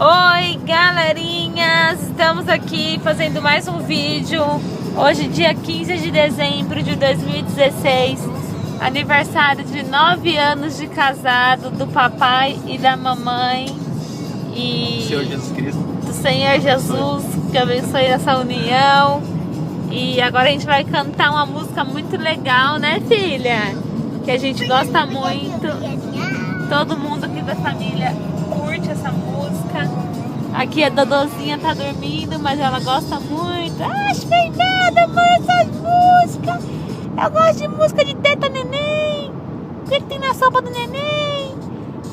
Oi, galerinhas! Estamos aqui fazendo mais um vídeo. Hoje, dia 15 de dezembro de 2016, aniversário de 9 anos de casado do papai e da mamãe e Senhor Jesus Cristo. do Senhor Jesus, que abençoe essa união. E agora a gente vai cantar uma música muito legal, né, filha? Que a gente gosta muito. Todo mundo aqui da família curte essa música. Aqui a Dodozinha tá dormindo, mas ela gosta muito. Acho Fernanda, amor, essa música. Eu gosto de música de teta neném. O que tem na sopa do neném?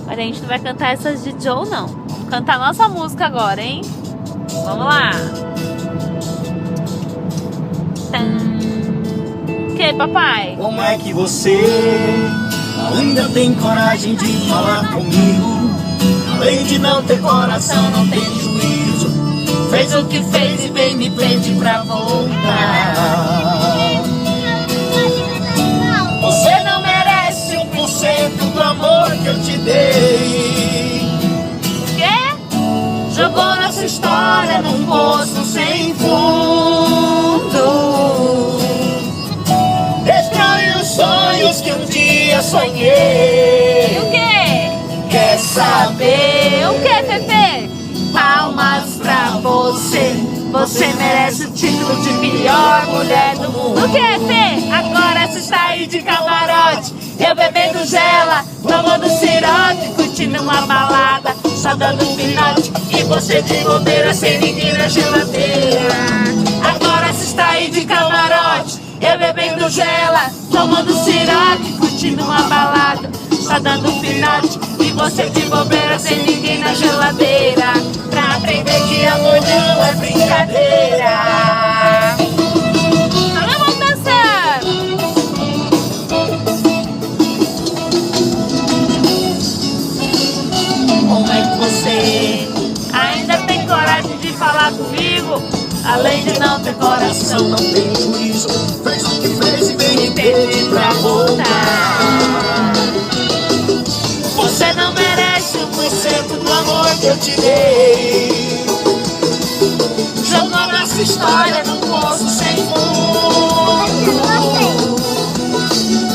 Mas a gente não vai cantar essas de Joe, não. Vamos cantar a nossa música agora, hein? Vamos lá. O que, papai? Como é que você ainda tem coragem de falar comigo? Além de não ter coração, não tem juízo. Fez o que fez e vem me pede pra voltar. Você não merece 1% do amor que eu te dei. Quê? Jogou nossa história num poço sem fundo. Destrói os sonhos que um dia sonhei. O quê? Quer saber? O que, Fefe? Palmas pra você. Você merece o título de pior mulher do mundo. O que, Fê? Agora você está aí de camarote, eu bebendo gela, tomando siroque, curtindo uma balada, só dando pinote, e você de bobeira sem ninguém na geladeira. Agora você está aí de camarote, eu bebendo gela, tomando siroque, curtindo uma balada, só dando pinote, e você de bobeira sem ninguém na geladeira. Pra aprender que amor não é brincadeira. Vamos dançar! Como é que você Ainda tem coragem de falar comigo? além de não ter coração, não tem juízo? Fez o que fez e vem me pedir pra voltar. Você não merece 1% do amor que eu te dei. Jogou nossa história num poço sem fundo.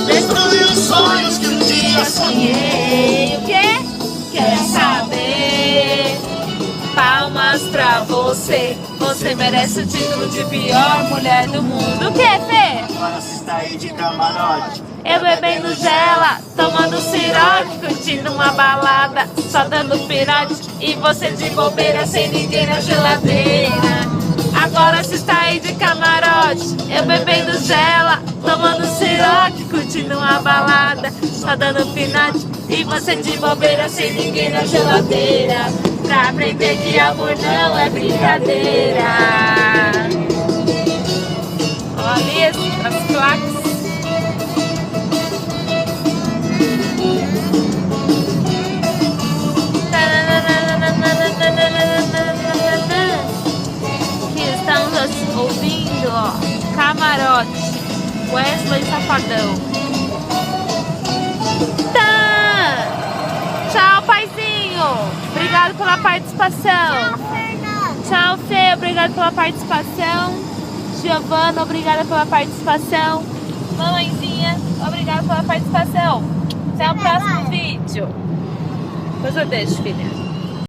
Destruiu os sonhos que um dia sonhei. O quê? Quer saber? Palmas pra você. Você merece o título de pior mulher do mundo. O que, Fê? Agora você está aí de camarote, Eu bebendo gela, tomando siroque, curtindo uma balada, só dando pirote, e você de bobeira sem ninguém na geladeira. Agora você está aí de camarote, eu bebendo gela, tomando siroque, curtindo uma balada, só dando pinote, e você de bobeira sem ninguém na geladeira. Pra aprender que amor não é brincadeira. Olha isso, as placas. Que estamos ouvindo, ó, Camarote, Wesley Safadão. Tá. Tchau, paizinho. Obrigado pela participação. Tchau, Fê. Obrigado pela participação. Giovana, obrigada pela participação. Mamãezinha, obrigada pela participação. Até o próximo vídeo. Depois eu deixo, filha.